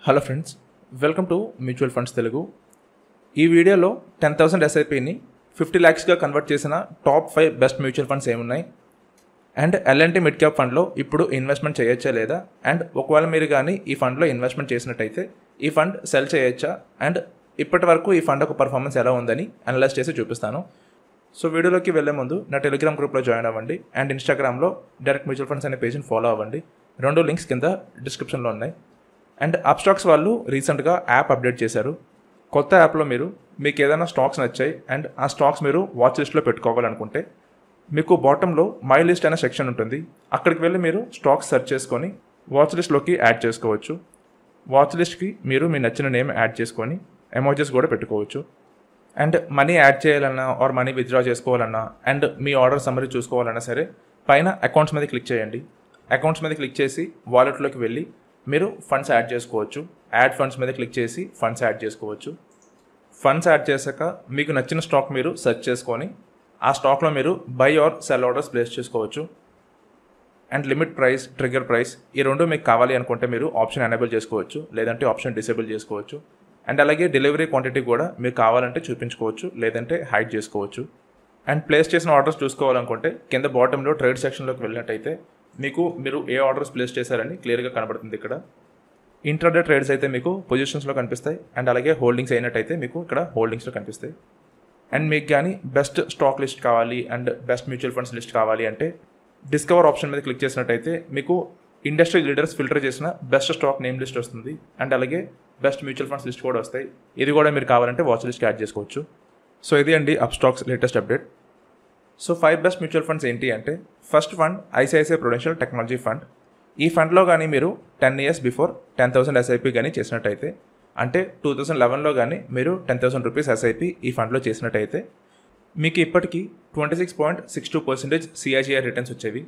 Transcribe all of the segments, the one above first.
Hello friends, welcome to mutual funds Telugu. ఈ వీడియోలో 10,000 ఎస్ఐపిని 50 lakhsగా convert చేసిన టాప్ 5 బెస్ట్ మ్యూచువల్ ఫండ్స్ ఏమున్నాయి, అండ్ ఎల్ఎన్టీ మిడ్ క్యాప్ ఫండ్లో ఇప్పుడు ఇన్వెస్ట్మెంట్ చేయొచ్చా లేదా, అండ్ ఒకవేళ మీరు కానీ ఈ ఫండ్లో ఇన్వెస్ట్మెంట్ చేసినట్టయితే ఈ ఫండ్ సెల్ చేయొచ్చా, అండ్ ఇప్పటి వరకు ఈ ఫండ్ ఒక పర్ఫార్మెన్స్ ఎలా ఉందని అనలైజ్ చేసి చూపిస్తాను. సో వీడియోలోకి వెళ్ళే ముందు నా టెలిగ్రామ్ గ్రూప్లో జాయిన్ అవ్వండి అండ్ ఇన్స్టాగ్రామ్లో డైరెక్ట్ మ్యూచువల్ ఫండ్స్ అనే పేజ్ని ఫాలో అవ్వండి. రెండు లింక్స్ కింద డిస్క్రిప్షన్లో ఉన్నాయి. అండ్ అప్స్టాక్స్ వాళ్ళు రీసెంట్గా యాప్ అప్డేట్ చేశారు. కొత్త యాప్లో మీకు ఏదైనా స్టాక్స్ నచ్చాయి అండ్ ఆ స్టాక్స్ మీరు వాచ్ లిస్ట్లో పెట్టుకోవాలనుకుంటే మీకు బాటంలో మై లిస్ట్ అనే సెక్షన్ ఉంటుంది. అక్కడికి వెళ్ళి మీరు స్టాక్స్ సెర్చ్ చేసుకొని వాచ్ లిస్ట్లోకి యాడ్ చేసుకోవచ్చు. వాచ్ లిస్ట్కి మీరు మీ నచ్చిన నేమ్ యాడ్ చేసుకొని ఎమోజెస్ కూడా పెట్టుకోవచ్చు. అండ్ మనీ యాడ్ చేయాలన్నా ఆర్ మనీ విత్డ్రా చేసుకోవాలన్నా అండ్ మీ ఆర్డర్ సమ్మరీ చూసుకోవాలన్నా సరే పైన అకౌంట్స్ మీద క్లిక్ చేయండి. అకౌంట్స్ మీద క్లిక్ చేసి వాలెట్లోకి వెళ్ళి మీరు ఫండ్స్ యాడ్ చేసుకోవచ్చు. యాడ్ ఫండ్స్ మీద క్లిక్ చేసి ఫండ్స్ యాడ్ చేసుకోవచ్చు. ఫండ్స్ యాడ్ చేశాక మీకు నచ్చిన స్టాక్ మీరు సెర్చ్ చేసుకొని ఆ స్టాక్లో మీరు buy or sell orders place చేసుకోవచ్చు. And limit price, trigger price ఈ రెండు మీకు కావాలి అనుకుంటే మీరు ఆప్షన్ ఎనేబుల్ చేసుకోవచ్చు, లేదంటే ఆప్షన్ డిసేబుల్ చేసుకోవచ్చు. అండ్ అలాగే డెలివరీ క్వాంటిటీ కూడా మీకు కావాలంటే చూపించుకోవచ్చు, లేదంటే హైడ్ చేసుకోవచ్చు. అండ్ ప్లేస్ చేసిన ఆర్డర్స్ చూసుకోవాలనుకుంటే కింద బాటంలో ట్రేడ్ సెక్షన్లోకి వెళ్ళినట్టయితే మీరు ఏ ఆర్డర్స్ ప్లేస్ చేశారని క్లియర్గా కనబడుతుంది. ఇక్కడ ఇంట్రాడే ట్రేడ్స్ అయితే మీకు పొజిషన్స్లో కనిపిస్తాయి, అండ్ అలాగే హోల్డింగ్స్ అయినట్టయితే మీకు ఇక్కడ హోల్డింగ్స్లో కనిపిస్తాయి. అండ్ మీకు కానీ బెస్ట్ స్టాక్ లిస్ట్ కావాలి and best mutual funds list కావాలి అంటే డిస్కవర్ ఆప్షన్ మీద క్లిక్ చేసినట్టయితే మీకు ఇండస్ట్రీ లీడర్స్ ఫిల్టర్ చేసిన బెస్ట్ స్టాక్ నేమ్ లిస్ట్ వస్తుంది, అండ్ అలాగే బెస్ట్ మ్యూచువల్ ఫండ్స్ లిస్ట్ కూడా వస్తాయి. ఇది కూడా మీరు కావాలంటే వాచ్ లిస్ట్కి యాడ్ చేసుకోవచ్చు. సో ఇది అండి Upstox latest update. So 5 best mutual funds ఏంటి అంటే, first fund ICICI Prudential technology fund. ఈ ఫండ్లో కానీ మీరు 10 years బిఫోర్ 10,000 ఎస్ఐపి కానీ చేసినట్టయితే, అంటే 2011లో కానీ మీరు 10,000 రూపీస్ ఎస్ఐపి ఈ ఫండ్లో చేసినట్టయితే మీకు ఇప్పటికీ 26.62% సిఐజిఆర్ రిటర్న్స్ వచ్చేవి.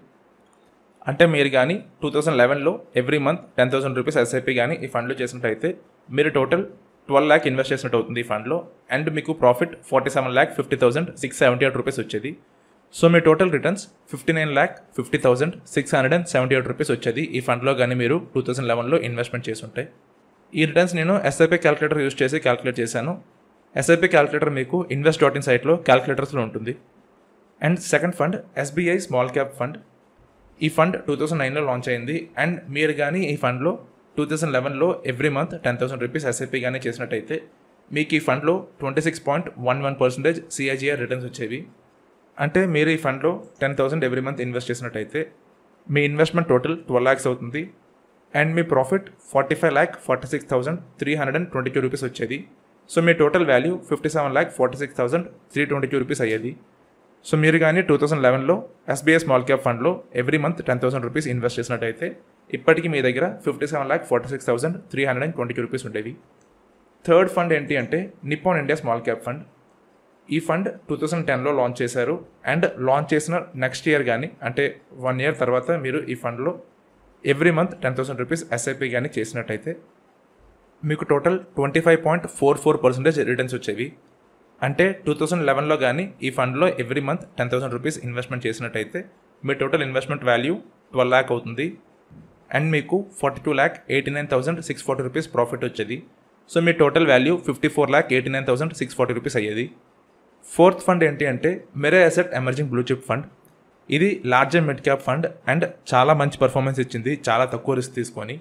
అంటే మీరు కానీ 2011లో ఎవ్రీ మంత్ 10,000 రూపీస్ ఎస్ఐపి కానీ ఈ ఫండ్లో చేసినట్టయితే మీరు టోటల్ 12 lakh ఇన్వెస్ట్ చేసినట్టు అవుతుంది ఈ ఫండ్లో, అండ్ మీకు ప్రాఫిట్ 47,50,678 రూపీస్ వచ్చేది. సో మీ టోటల్ రిటర్న్స్ 59,50,678 రూపీస్ వచ్చేది ఈ ఫండ్లో కానీ మీరు 2011లో ఇన్వెస్ట్మెంట్ చేసి ఉంటాయి. ఈ రిటర్న్స్ నేను ఎస్ఐపి క్యాలిక్యులేటర్ యూజ్ చేసి క్యాలిక్యులేట్ చేశాను. ఎస్ఐపి క్యాలిక్యులేటర్ మీకు invest.in సైట్లో క్యాలిక్యులేటర్స్లో ఉంటుంది. And second fund SBI small cap fund. ఈ ఫండ్ 2009లో లాంచ్ అయింది, అండ్ మీరు కానీ ఈ ఫండ్లో 2011లో ఎవ్రీ మంత్ 10,000 రూపీస్ ఎస్ఐపి కానీ చేసినట్టయితే మీకు ఈ ఫండ్లో 26.11% సిఐజిఆర్ రిటర్న్స్ వచ్చేవి. అంటే మీరు ఈ ఫండ్లో 10,000 ఎవ్రీ మంత్ ఇన్వెస్ట్ చేసినట్టయితే మీ ఇన్వెస్ట్మెంట్ టోటల్ 12 lakhs అవుతుంది, అండ్ మీ ప్రాఫిట్ 45,46,322 రూపీస్ వచ్చేది. సో మీ టోటల్ వాల్యూ 57,46,322 రూపీస్ అయ్యేది. సో మీరు కానీ 2011లో ఎస్బీఐ స్మాల్ క్యాప్ ఫండ్లో ఎవ్రీ మంత్ 10,000 రూపీస్ ఇన్వెస్ట్ చేసినట్టయితే ఇప్పటికీ మీ దగ్గర 57,46,322 రూపీస్ ఉండేవి. థర్డ్ ఫండ్ ఏంటి అంటే Nippon India small cap fund. ఈ ఫండ్ 2010లో లాంచ్ చేశారు, అండ్ లాంచ్ చేసిన నెక్స్ట్ ఇయర్ కానీ అంటే 1 year తర్వాత మీరు ఈ ఫండ్లో ఎవ్రీ మంత్ 10,000 రూపీస్ ఎస్ఐపి కానీ చేసినట్టయితే మీకు టోటల్ 25.44% రిటర్న్స్ వచ్చేవి. అంటే 2011లో కానీ ఈ ఫండ్లో ఎవ్రీ మంత్ 10,000 రూపీస్ ఇన్వెస్ట్మెంట్ చేసినట్టయితే మీ టోటల్ ఇన్వెస్ట్మెంట్ వాల్యూ 12 lakh అవుతుంది, అండ్ మీకు 42,89,640 రూపీస్ ప్రాఫిట్ వచ్చేది. సో మీ టోటల్ వాల్యూ 54,89,640 రూపీస్ అయ్యేది. ఫోర్త్ ఫండ్ ఏంటి అంటే Mirae asset emerging blue chip fund. ఇది large and mid cap fund, and చాలా మంచి పర్ఫార్మెన్స్ ఇచ్చింది చాలా తక్కువ రిస్క్ తీసుకొని.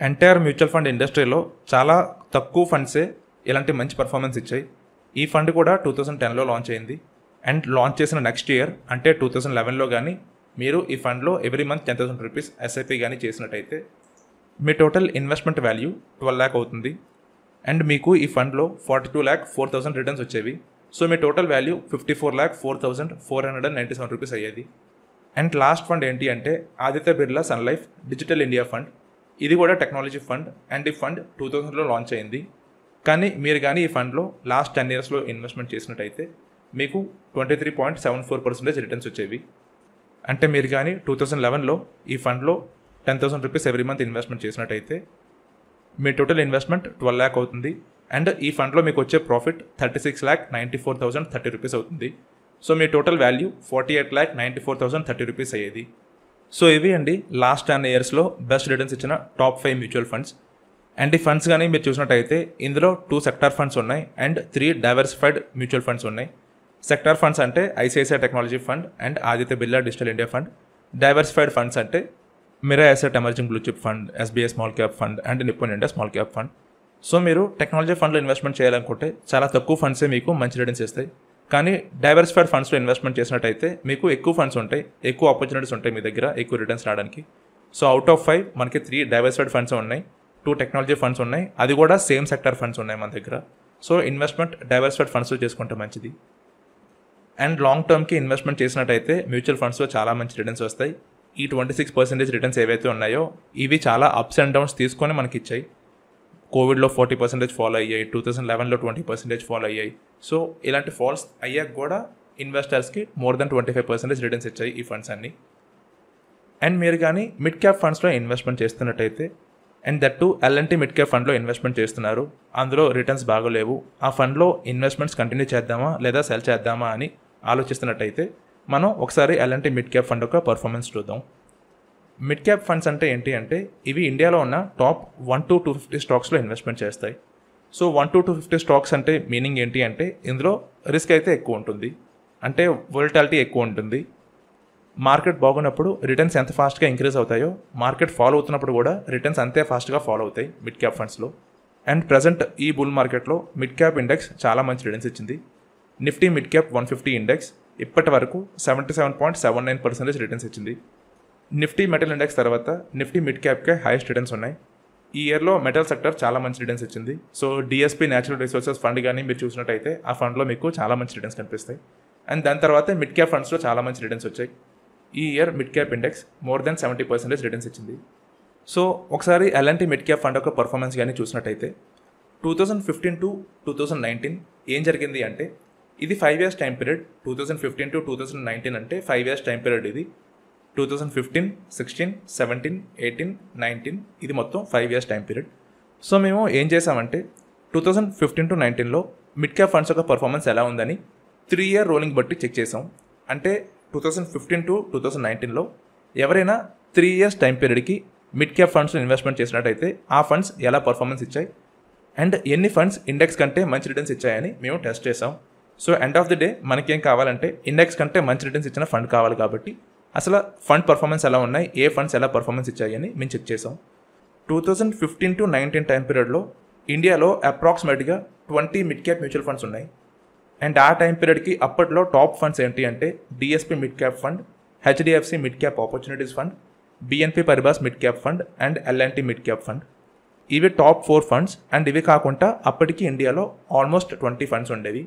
ఎంటైర్ మ్యూచువల్ ఫండ్ ఇండస్ట్రీలో చాలా తక్కువ ఫండ్సే ఇలాంటి మంచి పర్ఫార్మెన్స్ ఇచ్చాయి. ఈ ఫండ్ కూడా 2010లో లాంచ్ అయింది, అండ్ లాంచ్ చేసిన నెక్స్ట్ ఇయర్ అంటే 2011లో కానీ మీరు ఈ ఫండ్లో ఎవ్రీ మంత్ 10,000 రూపీస్ ఎస్ఐపి కానీ చేసినట్టయితే మీ టోటల్ ఇన్వెస్ట్మెంట్ వాల్యూ 12 lakh అవుతుంది, అండ్ మీకు ఈ ఫండ్లో 42,04,000 రిటర్న్స్ వచ్చేవి. సో మీ టోటల్ వాల్యూ 54,04,497 రూపీస్ అయ్యేది. అండ్ లాస్ట్ ఫండ్ ఏంటి అంటే Aditya Birla sun life digital India fund. ఇది కూడా టెక్నాలజీ ఫండ్, అండ్ ఈ ఫండ్ 2000లో లాంచ్ అయింది. కానీ మీరు కానీ ఈ ఫండ్లో లాస్ట్ 10 yearsలో ఇన్వెస్ట్మెంట్ చేసినట్టయితే మీకు 23.74% రిటర్న్స్ వచ్చేవి. అంటే మీరు కానీ 2011లో ఈ ఫండ్లో 10,000 రూపీస్ ఎవ్రీ మంత్ ఇన్వెస్ట్మెంట్ చేసినట్టయితే మీ టోటల్ ఇన్వెస్ట్మెంట్ 12 lakh అవుతుంది, అండ్ ఈ ఫండ్లో మీకు వచ్చే ప్రాఫిట్ 36,94,030 రూపీస్ అవుతుంది. సో మీ టోటల్ వాల్యూ 48,94,030 రూపీస్ అయ్యేది. సో ఇవి అండి లాస్ట్ 10 yearsలో బెస్ట్ రిటర్న్స్ ఇచ్చిన టాప్ 5 మ్యూచువల్ ఫండ్స్. అండ్ ఈ ఫండ్స్ కానీ మీరు చూసినట్టయితే ఇందులో 2 సెక్టార్ ఫండ్స్ ఉన్నాయి అండ్ 3 డైవర్సిఫైడ్ మ్యూచువల్ ఫండ్స్ ఉన్నాయి. సెక్టార్ ఫండ్స్ అంటే ICICI technology fund and Aditya Birla digital India fund. Diversified funds అంటే Mirae asset emerging blue chip fund, SBI small cap fund and Nippon India small cap fund. So మీరు technology ఫండ్లో investment చేయాలనుకుంటే చాలా తక్కువ ఫండ్సే మీకు మంచి రిటర్న్స్ ఇస్తాయి. కానీ డైవర్సిఫైడ్ ఫండ్స్లో ఇన్వెస్ట్మెంట్ చేసినట్టయితే మీకు ఎక్కువ ఫండ్స్ ఉంటాయి, ఎక్కువ ఆపర్చునిటీస్ ఉంటాయి మీ దగ్గర ఎక్కువ రిటర్న్స్ రావడానికి. సో అవుట్ ఆఫ్ 5 మనకి 3 డైవర్సిఫైడ్ ఫండ్స్ ఉన్నాయి, 2 టెక్నాలజీ ఫండ్స్ ఉన్నాయి, అది కూడా సేమ్ సెక్టర్ ఫండ్స్ ఉన్నాయి మన దగ్గర. సో ఇన్వెస్ట్మెంట్ డైవర్సిఫైడ్ ఫండ్స్లో చేసుకుంటే మంచిది. అండ్ లాంగ్ టర్మ్కి ఇన్వెస్ట్మెంట్ చేసినట్టయితే మ్యూచువల్ ఫండ్స్లో చాలా మంచి రిటర్న్స్ వస్తాయి. ఈ 26% రిటర్న్స్ ఏవైతే ఉన్నాయో ఇవి చాలా అప్స్ అండ్ డౌన్స్ తీసుకొని మనకి ఇచ్చాయి. కోవిడ్లో 40% ఫాలో అయ్యాయి, 2011లో 20% ఫాలో అయ్యాయి. సో ఇలాంటి ఫాల్స్ అయ్యాక కూడా ఇన్వెస్టర్స్కి మోర్ దెన్ 25% రిటర్న్స్ ఇచ్చాయి ఈ ఫండ్స్ అన్నీ. అండ్ మీరు కానీ మిడ్ క్యాప్ ఫండ్స్లో ఇన్వెస్ట్మెంట్ చేస్తున్నట్టయితే and that too L and T mid cap ఫండ్లో ఇన్వెస్ట్మెంట్ చేస్తున్నారు, అందులో రిటర్న్స్ బాగోలేవు, ఆ ఫండ్లో ఇన్వెస్ట్మెంట్స్ కంటిన్యూ చేద్దామా లేదా సెల్ చేద్దామా అని ఆలోచిస్తున్నట్టయితే మనం ఒకసారి ఎల్ఎన్టీ మిడ్ క్యాప్ ఫండ్ యొక్క పర్ఫార్మెన్స్ చూద్దాం. మిడ్ క్యాప్ ఫండ్స్ అంటే ఏంటి అంటే ఇవి ఇండియాలో ఉన్న టాప్ 1 to 250 స్టాక్స్లో ఇన్వెస్ట్మెంట్ చేస్తాయి. సో 1 to 250 స్టాక్స్ అంటే మీనింగ్ ఏంటి అంటే ఇందులో రిస్క్ అయితే ఎక్కువ ఉంటుంది, అంటే వోలటాలిటీ ఎక్కువ ఉంటుంది. మార్కెట్ బాగున్నప్పుడు రిటర్న్స్ ఎంత ఫాస్ట్గా ఇంక్రీజ్ అవుతాయో మార్కెట్ ఫాలో అవుతున్నప్పుడు కూడా రిటర్న్స్ అంతే ఫాస్ట్గా ఫాలో అవుతాయి మిడ్ క్యాప్ ఫండ్స్లో. అండ్ ప్రజెంట్ ఈ బుల్ మార్కెట్లో మిడ్ క్యాప్ ఇండెక్స్ చాలా మంచి రిటర్న్స్ ఇచ్చింది. నిఫ్టీ మిడ్ క్యాప్ 150 ఇండెక్స్ ఇప్పటి వరకు 77.79% రిటర్న్స్ ఇచ్చింది. నిఫ్టీ మెటల్ ఇండెక్స్ తర్వాత నిఫ్టీ మిడ్ క్యాప్కే హైయెస్ట్ రిటర్న్స్ ఉన్నాయి. ఈ ఇయర్లో మెటల్ సెక్టర్ చాలా మంచి రిటర్న్స్ ఇచ్చింది. So DSP natural resources fund కానీ మీరు చూసినట్టయితే ఆ ఫండ్లో మీకు చాలా మంచి రిటర్న్స్ కనిపిస్తాయి. అండ్ దాని తర్వాత మిడ్ క్యాప్ ఫండ్స్లో చాలా మంచి రిటర్న్స్ వచ్చాయి. ఈ year mid cap index more than 70% returns ఇచ్చింది. సో ఒకసారి ఎల్ఎన్టీ మిడ్ క్యాప్ ఫండ్ యొక్క పర్ఫార్మెన్స్ కానీ చూసినట్టయితే 2015 to 2019 ఏం జరిగింది అంటే ఇది 5 years టైం పీరియడ్. 2015 to 2019 అంటే 5 years టైం పీరియడ్. ఇది 2015, 16, 17, 18, 19 ఇది మొత్తం 5 years టైం పీరియడ్. సో మేము ఏం చేసామంటే 2015 to 19లో మిడ్ క్యాప్ ఫండ్స్ యొక్క పర్ఫార్మెన్స్ ఎలా ఉందని 3 year రోలింగ్ బట్టి చెక్ చేసాం. అంటే 2015 to 2019లో ఎవరైనా 3 years టైం పీరియడ్కి మిడ్ క్యాప్ ఫండ్స్లో ఇన్వెస్ట్మెంట్ చేసినట్టయితే ఆ ఫండ్స్ ఎలా పర్ఫార్మెన్స్ ఇచ్చాయి అండ్ ఎన్ని ఫండ్స్ ఇండెక్స్ కంటే మంచి రిటర్న్స్ ఇచ్చాయని మేము టెస్ట్ చేసాం. So end of the day మనకేం కావాలంటే ఇండెక్స్ కంటే మంచి రిటర్న్స్ ఇచ్చిన ఫండ్ కావాలి కాబట్టి అసలు ఫండ్ పర్ఫార్మెన్స్ ఎలా ఉన్నాయి, ఏ ఫండ్స్ ఎలా పర్ఫార్మెన్స్ ఇచ్చాయని మేము చెక్ చేసాం. 2015 to 19 టైం పీరియడ్లో ఇండియాలో అప్రాక్సిమేట్గా 20 మిడ్ క్యాప్ మ్యూచువల్ ఫండ్స్ ఉన్నాయి. అండ్ ఆ టైం పీరియడ్కి అప్పట్లో టాప్ ఫండ్స్ ఏంటి అంటే DSP mid cap fund, HDFC mid cap opportunities fund, BNP Paribas mid cap fund and L and T mid cap fund. ఇవి టాప్ 4 ఫండ్స్. అండ్ ఇవి కాకుండా అప్పటికి ఇండియాలో ఆల్మోస్ట్ 20 ఫండ్స్ ఉండేవి.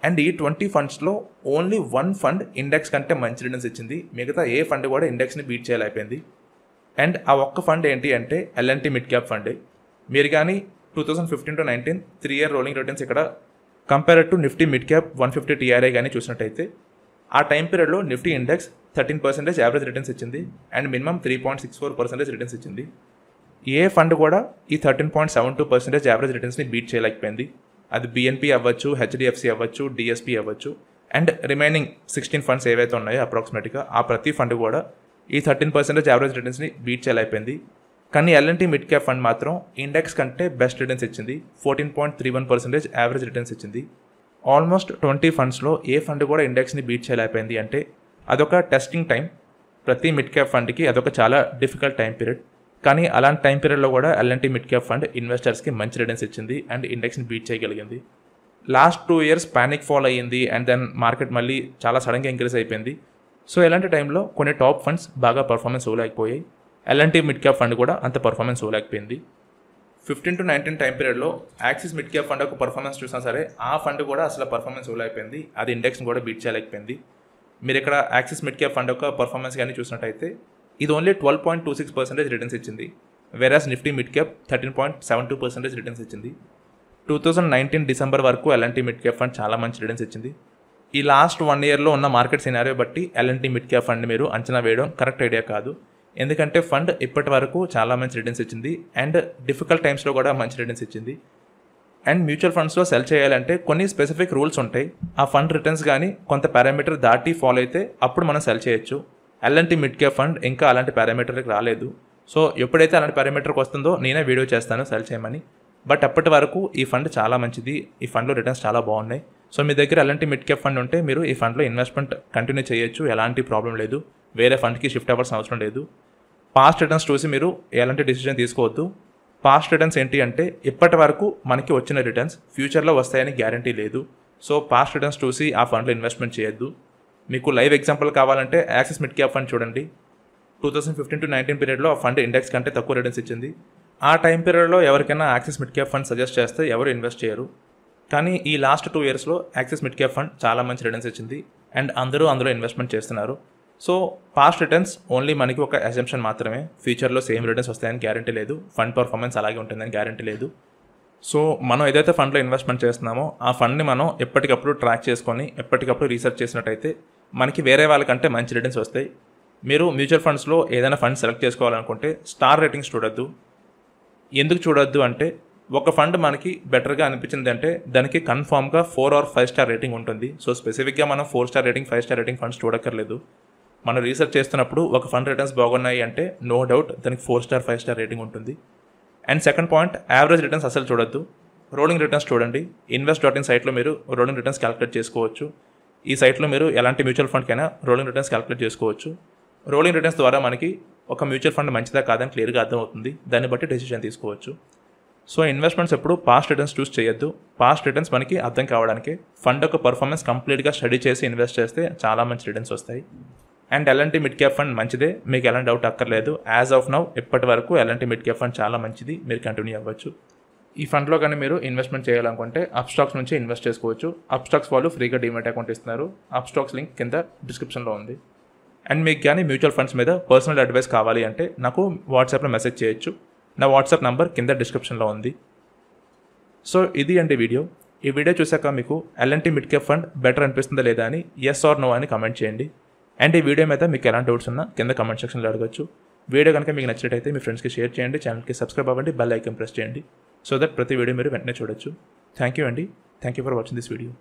అండ్ ఈ 20 ఫండ్స్లో ఓన్లీ 1 ఫండ్ ఇండెక్స్ కంటే మంచి రిటర్న్స్ ఇచ్చింది, మిగతా ఏ ఫండ్ కూడా ఇండెక్స్ని బీట్ చేయలేకపోయింది. అండ్ ఆ ఒక్క ఫండ్ ఏంటి అంటే ఎల్ఎన్టీ మిడ్ క్యాప్ ఫండే. మీరు కానీ 2015 to 19 3 year రోలింగ్ రిటర్న్స్ ఇక్కడ compare to Nifty mid cap 150 TRI కానీ చూసినట్టయితే ఆ టైం పీరియడ్లో నిఫ్టీ ఇండెక్స్ 13% యావరేజ్ రిటర్న్స్ ఇచ్చింది అండ్ మినిమం 3.64% రిటర్న్స్ ఇచ్చింది. ఏ ఫండ్ కూడా ఈ 13.72% యావరేజ్ రిటర్న్స్ని బీట్ చేయలేకపోయింది. అది బిఎన్పి అవ్వచ్చు, హెచ్డిఎఫ్సి అవ్వచ్చు, డిఎస్పీ అవ్వచ్చు అండ్ రిమైనింగ్ 16 ఫండ్స్ ఏవైతే ఉన్నాయో అప్రాక్సిమేట్గా ఆ ప్రతి ఫండ్ కూడా ఈ 13% యావరేజ్ రిటర్న్స్ని బీట్ చేయలేకపోయింది. కానీ ఎల్ఎన్టీ మిడ్ క్యాప్ ఫండ్ మాత్రం ఇండెక్స్ కంటే బెస్ట్ రిటర్న్స్ ఇచ్చింది, 14.31% యావరేజ్ రిటర్న్స్ ఇచ్చింది. ఆల్మోస్ట్ 20 ఫండ్స్లో ఏ ఫండ్ కూడా ఇండెక్స్ని బీట్ చేయలేకపోయింది అంటే అదొక టెస్టింగ్ టైం. ప్రతి మిడ్ క్యాప్ ఫండ్కి అదొక చాలా డిఫికల్ట్ టైం పీరియడ్. కానీ అలాంటి టైం పీరియడ్లో కూడా ఎల్ఎన్టీ మిడ్ క్యాప్ ఫండ్ ఇన్వెస్టర్స్కి మంచి రిటర్న్స్ ఇచ్చింది అండ్ ఇండెక్స్ని బీట్ చేయగలిగింది. లాస్ట్ 2 years పానిక్ ఫాల్ అయ్యింది అండ్ దెన్ మార్కెట్ మళ్ళీ చాలా సడన్గా ఇంక్రీజ్ అయిపోయింది. సో ఇలాంటి టైంలో కొన్ని టాప్ ఫండ్స్ బాగా పర్ఫార్మెన్స్ ఇవ్వలేకపోయాయి. ఎల్ఎన్టీ మిడ్ క్యాప్ ఫండ్ కూడా అంత పర్ఫార్మెన్స్ ఇవ్వలేకపోయింది. 15 to 19 టైం పీరియడ్లో యాక్సిస్ మిడ్ క్యాప్ ఫండ్ ఒక పర్ఫార్మెన్స్ చూసినా సరే ఆ ఫండ్ కూడా అసలు పర్ఫార్మెన్స్ ఇవ్వలేకపోయింది, అది ఇండెక్స్ని కూడా బీట్ చేయలేకపోయింది. మీరు ఇక్కడ యాక్సిస్ మిడ్ క్యాప్ ఫండ్ యొక్క పర్ఫార్మెన్స్ కానీ చూసినట్టయితే ఇది ఓన్లీ 12.26% రిటర్న్స్ ఇచ్చింది, వెరాస్ నిఫ్టీ మిడ్ క్యాప్ 13.72% రిటర్న్స్ ఇచ్చింది. 2019 డిసెంబర్ వరకు ఎల్ఎన్టీ మిడ్ క్యాప్ ఫండ్ చాలా మంచి రిటర్న్స్ ఇచ్చింది. ఈ లాస్ట్ 1 yearలో ఉన్న మార్కెట్ సినారియో బట్టి ఎల్ఎన్టీ మిడ్ క్యాప్ ఫండ్ మీరు అంచనా వేయడం కరెక్ట్ ఐడియా కాదు. ఎందుకంటే ఫండ్ ఇప్పటి వరకు చాలా మంచి రిటర్న్స్ ఇచ్చింది అండ్ డిఫికల్ట్ టైమ్స్లో కూడా మంచి రిటర్న్స్ ఇచ్చింది. అండ్ మ్యూచువల్ ఫండ్స్లో సెల్ చేయాలంటే కొన్ని స్పెసిఫిక్ రూల్స్ ఉంటాయి. ఆ ఫండ్ రిటర్న్స్ కానీ కొంత పారామీటర్ దాటి ఫాలో అయితే అప్పుడు మనం సెల్ చేయొచ్చు. ఎల్ఎన్టీ మిడ్ క్యాప్ ఫండ్ ఇంకా అలాంటి పారామీటర్కి రాలేదు. సో ఎప్పుడైతే అలాంటి పారామీటర్కి వస్తుందో నేనే వీడియో చేస్తాను సెల్ చేయమని. బట్ అప్పటి వరకు ఈ ఫండ్ చాలా మంచిది, ఈ ఫండ్లో రిటర్న్స్ చాలా బాగున్నాయి. సో మీ దగ్గర అలాంటి మిడ్ క్యాప్ ఫండ్ ఉంటే మీరు ఈ ఫండ్లో ఇన్వెస్ట్మెంట్ కంటిన్యూ చేయొచ్చు, ఎలాంటి ప్రాబ్లం లేదు. వేరే ఫండ్కి షిఫ్ట్ అవ్వాల్సిన అవసరం లేదు. పాస్ట్ రిటర్న్స్ చూసి మీరు ఎలాంటి డిసిజన్ తీసుకోవద్దు. పాస్ట్ రిటర్న్స్ ఏంటి అంటే ఇప్పటి వరకు మనకి వచ్చిన రిటర్న్స్ ఫ్యూచర్లో వస్తాయని గ్యారంటీ లేదు. సో పాస్ట్ రిటర్న్స్ చూసి ఆ ఫండ్లో ఇన్వెస్ట్మెంట్ చేయొద్దు. మీకు లైవ్ ఎగ్జాంపుల్ కావాలంటే యాక్సిస్ మిడ్ క్యాప్ ఫండ్ చూడండి. 2015 to 19 పీరియడ్లో ఆ ఫండ్ ఇండెక్స్ కంటే తక్కువ రిటర్న్స్ ఇచ్చింది. ఆ టైం పీరియడ్లో ఎవరికైనా axis mid cap fund suggest చేస్తే ఎవరు ఇన్వెస్ట్ చేయరు. కానీ ఈ లాస్ట్ 2 ఇయర్స్లో యాక్సిస్ మిడ్ క్యాప్ ఫండ్ చాలా మంచి రిటర్న్స్ ఇచ్చింది అండ్ అందరూ అందులో ఇన్వెస్ట్మెంట్ చేస్తున్నారు. సో పాస్ట్ రిటర్న్స్ ఓన్లీ మనకి ఒక అజంప్షన్ మాత్రమే. ఫ్యూచర్లో సేమ్ రిటర్న్స్ వస్తాయని గ్యారంటీ లేదు, ఫండ్ పర్ఫార్మెన్స్ అలాగే ఉంటుందని గ్యారంటీ లేదు. సో మనం ఏదైతే ఫండ్లో ఇన్వెస్ట్మెంట్ చేస్తున్నామో ఆ ఫండ్ని మనం ఎప్పటికప్పుడు ట్రాక్ చేసుకొని ఎప్పటికప్పుడు రీసెర్చ్ చేసినట్టయితే మనకి వేరే వాళ్ళకంటే మంచి రిటర్న్స్ వస్తాయి. మీరు మ్యూచువల్ ఫండ్స్లో ఏదైనా ఫండ్ సెలెక్ట్ చేసుకోవాలనుకుంటే స్టార్ రేటింగ్స్ చూడొద్దు. ఎందుకు చూడొద్దు అంటే ఒక ఫండ్ మనకి బెటర్గా అనిపించింది అంటే దానికి కన్ఫామ్గా 4 or 5 స్టార్ రేటింగ్ ఉంటుంది. సో స్పెసిఫిక్గా మనం 4 star rating 5 star rating funds చూడక్కర్లేదు. మనం రీసెర్చ్ చేస్తున్నప్పుడు ఒక ఫండ్ రిటర్న్స్ బాగున్నాయి అంటే నో డౌట్ దానికి 4 స్టార్ 5 స్టార్ రేటింగ్ ఉంటుంది. And second point, average returns అసలు చూడొద్దు, రోలింగ్ రిటర్న్స్ చూడండి. invest.in సైట్లో మీరు రోలింగ్ రిటర్న్స్ క్యాలిక్యులేట్ చేసుకోవచ్చు. ఈ సైట్లో మీరు ఎలాంటి మ్యూచువల్ ఫండ్కైనా రోలింగ్ రిటర్న్స్ క్యాలిక్యులేట్ చేసుకోవచ్చు. రోలింగ్ రిటర్న్స్ ద్వారా మనకి ఒక మ్యూచువల్ ఫండ్ మంచిదా కాదని క్లియర్గా అర్థమవుతుంది. దాన్ని బట్టి డెసిషన్ తీసుకోవచ్చు. సో ఇన్వెస్ట్మెంట్స్ ఎప్పుడు పాస్ట్ రిటర్న్స్ చూస్ చేయొద్దు. పాస్ట్ రిటర్న్స్ మనకి అర్థం కావడానికి ఫండ్ యొక్క పర్ఫార్మెన్స్ కంప్లీట్గా స్టడీ చేసి ఇన్వెస్ట్ చేస్తే చాలా మంచి రిటర్న్స్ వస్తాయి. అండ్ ఎలాంటి మిడ్ క్యాప్ ఫండ్ మంచిదే, మీకు ఎలాంటి డౌట్ అక్కర్లేదు. యాజ్ ఆఫ్ నౌ ఇప్పటి వరకు ఎలాంటి మిడ్ క్యాప్ ఫండ్ చాలా మంచిది, మీరు కంటిన్యూ అవ్వచ్చు. ఈ ఫండ్లో కానీ మీరు ఇన్వెస్ట్మెంట్ చేయాలనుకుంటే అప్స్టాక్స్ నుంచి ఇన్వెస్ట్ చేసుకోవచ్చు. అప్స్టాక్స్ వాళ్ళు ఫ్రీగా డీమ్యాట్ అకౌంట్ ఇస్తున్నారు. అప్స్టాక్స్ లింక్ కింద డిస్క్రిప్షన్లో ఉంది. అండ్ మీకు కానీ మ్యూచువల్ ఫండ్స్ మీద పర్సనల్ అడ్వైస్ కావాలి అంటే నాకు వాట్సాప్లో మెసేజ్ చేయొచ్చు. నా వాట్సాప్ నంబర్ కింద డిస్క్రిప్షన్లో ఉంది. సో ఇది అండి వీడియో. ఈ వీడియో చూసాక మీకు L and T mid cap fund better అనిపిస్తుందా లేదా అని ఎస్ ఆర్ నో అని కమెంట్ చేయండి. అండ్ ఈ వీడియో మీద మీకు ఎలాంటి డౌట్స్ ఉన్నా కింద కమెంట్ సెక్షన్లో అడగచ్చు. వీడియో కనుక మీకు నచ్చినట్టయితే మీ ఫ్రెండ్స్కి షేర్ చేయండి, ఛానల్కి సబ్స్క్రైబ్ అవ్వండి, బెల్ ఐకాన్ ప్రెస్ చేయండి సో దట్ ప్రతి వీడియో మీరు వెంటనే చూడొచ్చు. థ్యాంక్ యూ అండి. Thank you for watching this video.